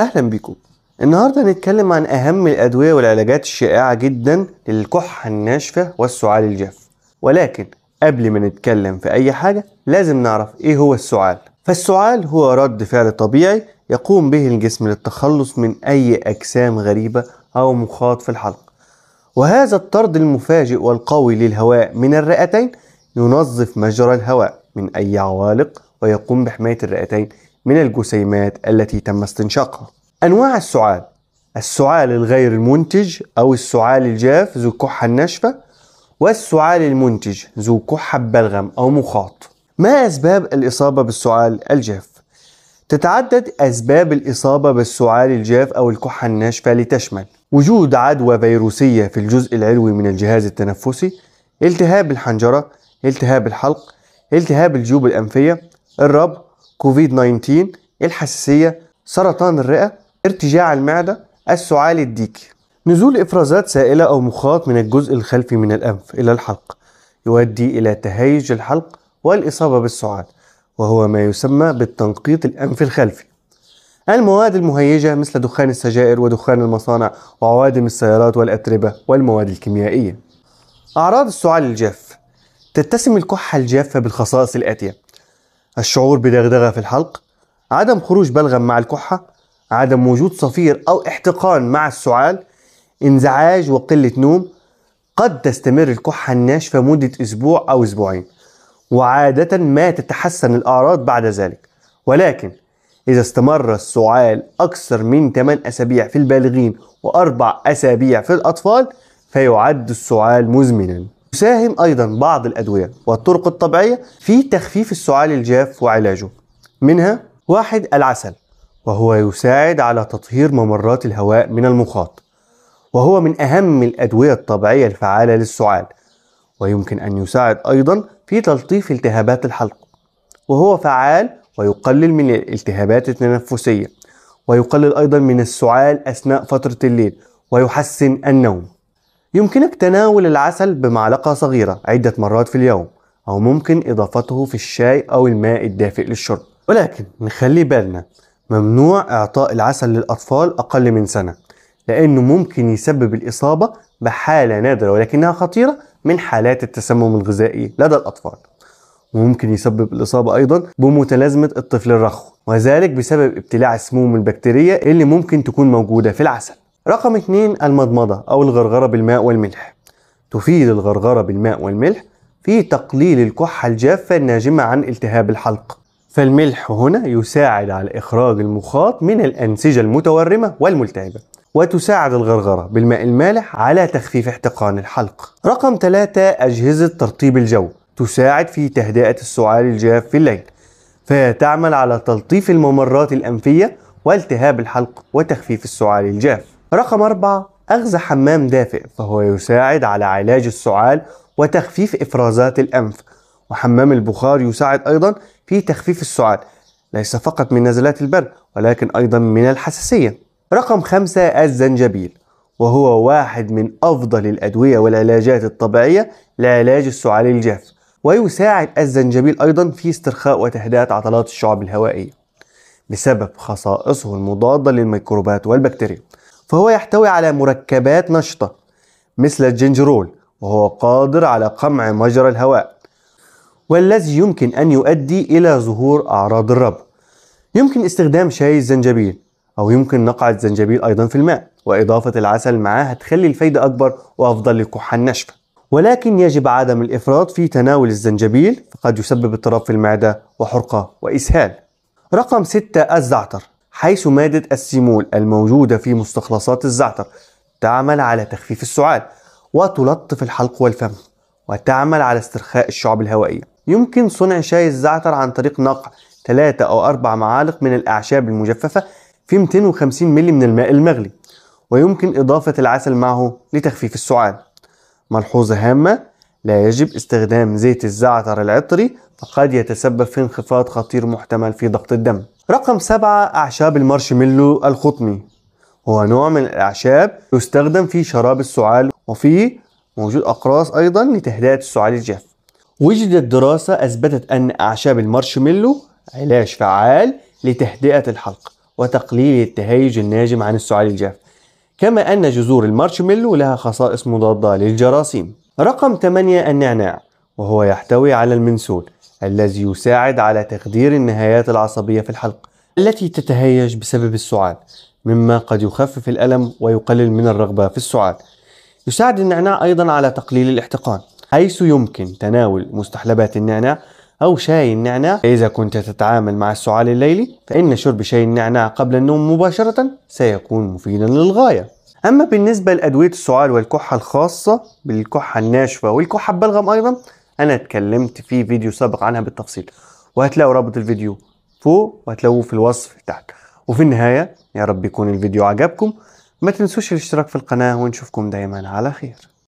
أهلا بكم. النهاردة هنتكلم عن أهم الأدوية والعلاجات الشائعة جدا للكحة الناشفة والسعال الجاف. ولكن قبل ما نتكلم في أي حاجة لازم نعرف إيه هو السعال. فالسعال هو رد فعل طبيعي يقوم به الجسم للتخلص من أي أجسام غريبة أو مخاط في الحلق، وهذا الطرد المفاجئ والقوي للهواء من الرئتين ينظف مجرى الهواء من أي عوالق ويقوم بحماية الرئتين من الجسيمات التي تم استنشاقها. أنواع السعال: السعال الغير المنتج أو السعال الجاف ذو الكحة الناشفة، والسعال المنتج ذو كحة بلغم أو مخاط. ما أسباب الإصابة بالسعال الجاف؟ تتعدد أسباب الإصابة بالسعال الجاف أو الكحة الناشفة، لتشمل وجود عدوى فيروسية في الجزء العلوي من الجهاز التنفسي، التهاب الحنجرة، التهاب الحلق، التهاب الجيوب الأنفية، الربو، كوفيد 19، الحساسية، سرطان الرئة، ارتجاع المعدة، السعال الديكي. نزول إفرازات سائلة أو مخاط من الجزء الخلفي من الأنف إلى الحلق يؤدي إلى تهيج الحلق والإصابة بالسعال، وهو ما يسمى بالتنقيط الأنفي الخلفي. المواد المهيجة مثل دخان السجائر ودخان المصانع وعوادم السيارات والأتربة والمواد الكيميائية. أعراض السعال الجاف: تتسم الكحة الجافة بالخصائص الآتية: الشعور بدغدغة في الحلق، عدم خروج بلغم مع الكحة، عدم وجود صفير أو احتقان مع السعال، انزعاج وقلة نوم. قد تستمر الكحة الناشفة مدة أسبوع أو أسبوعين، وعادة ما تتحسن الأعراض بعد ذلك. ولكن إذا استمر السعال أكثر من 8 أسابيع في البالغين و4 أسابيع في الأطفال فيعد السعال مزمنا. يساهم أيضا بعض الأدوية والطرق الطبيعية في تخفيف السعال الجاف وعلاجه. منها: 1. العسل، وهو يساعد على تطهير ممرات الهواء من المخاط، وهو من أهم الأدوية الطبيعية الفعالة للسعال، ويمكن أن يساعد أيضا في تلطيف التهابات الحلق، وهو فعال ويقلل من الالتهابات التنفسية، ويقلل أيضا من السعال أثناء فترة الليل، ويحسن النوم. يمكنك تناول العسل بمعلقة صغيرة عدة مرات في اليوم، أو ممكن إضافته في الشاي أو الماء الدافئ للشرب. ولكن نخلي بالنا، ممنوع إعطاء العسل للأطفال أقل من سنة، لأنه ممكن يسبب الإصابة بحالة نادرة ولكنها خطيرة من حالات التسمم الغذائي لدى الأطفال. وممكن يسبب الإصابة أيضا بمتلازمة الطفل الرخو، وذلك بسبب ابتلاع السموم البكتيرية اللي ممكن تكون موجودة في العسل. رقم 2: المضمضة أو الغرغرة بالماء والملح. تفيد الغرغرة بالماء والملح في تقليل الكحة الجافة الناجمة عن التهاب الحلق. فالملح هنا يساعد على إخراج المخاط من الأنسجة المتورمة والملتهبة، وتساعد الغرغرة بالماء المالح على تخفيف احتقان الحلق. رقم 3: أجهزة ترطيب الجو. تساعد في تهدئة السعال الجاف في الليل، فهي تعمل على تلطيف الممرات الأنفية والتهاب الحلق وتخفيف السعال الجاف. رقم 4: أخذ حمام دافئ، فهو يساعد على علاج السعال وتخفيف إفرازات الأنف. وحمام البخار يساعد أيضا في تخفيف السعال، ليس فقط من نزلات البرد ولكن أيضا من الحساسية. رقم 5: الزنجبيل، وهو واحد من أفضل الأدوية والعلاجات الطبيعية لعلاج السعال الجاف، ويساعد الزنجبيل أيضا في استرخاء وتهدئة عضلات الشعب الهوائية بسبب خصائصه المضادة للميكروبات والبكتيريا. فهو يحتوي على مركبات نشطة مثل الجنجرول، وهو قادر على قمع مجرى الهواء، والذي يمكن أن يؤدي إلى ظهور أعراض الربو. يمكن استخدام شاي الزنجبيل، أو يمكن نقع الزنجبيل أيضا في الماء وإضافة العسل معه هتخلي الفايدة أكبر وأفضل للكحة الناشفة. ولكن يجب عدم الإفراط في تناول الزنجبيل، فقد يسبب اضطراب في المعدة وحرقة وإسهال. رقم 6: الزعتر، حيث مادة السيمول الموجودة في مستخلصات الزعتر تعمل على تخفيف السعال وتلطف الحلق والفم، وتعمل على استرخاء الشعب الهوائية. يمكن صنع شاي الزعتر عن طريق نقع 3 أو 4 معالق من الأعشاب المجففة في 250 ملي من الماء المغلي، ويمكن إضافة العسل معه لتخفيف السعال. ملحوظة هامة: لا يجب استخدام زيت الزعتر العطري، فقد يتسبب في انخفاض خطير محتمل في ضغط الدم. رقم 7: أعشاب المارشميلو القطني، هو نوع من الأعشاب يستخدم في شراب السعال، وفيه موجود أقراص أيضا لتهدئة السعال الجاف. وجدت دراسة أثبتت أن أعشاب المارشميلو علاج فعال لتهدئة الحلق وتقليل التهيج الناجم عن السعال الجاف، كما أن جذور المارشميلو لها خصائص مضادة للجراثيم. رقم 8 النعناع، وهو يحتوي على المنسول الذي يساعد على تخدير النهايات العصبية في الحلق التي تتهيج بسبب السعال، مما قد يخفف الألم ويقلل من الرغبة في السعال. يساعد النعناع أيضا على تقليل الاحتقان، حيث يمكن تناول مستحلبات النعناع أو شاي النعناع. إذا كنت تتعامل مع السعال الليلي فإن شرب شاي النعناع قبل النوم مباشرة سيكون مفيدا للغاية. أما بالنسبة لأدوية السعال والكحة الخاصة بالكحة الناشفة والكحة ببلغم أيضا، أنا اتكلمت في فيديو سابق عنها بالتفصيل، وهتلاقوا رابط الفيديو فوق وهتلاقوه في الوصف تحت. وفي النهاية يا رب يكون الفيديو عجبكم، ما تنسوش الاشتراك في القناة، ونشوفكم دايما على خير.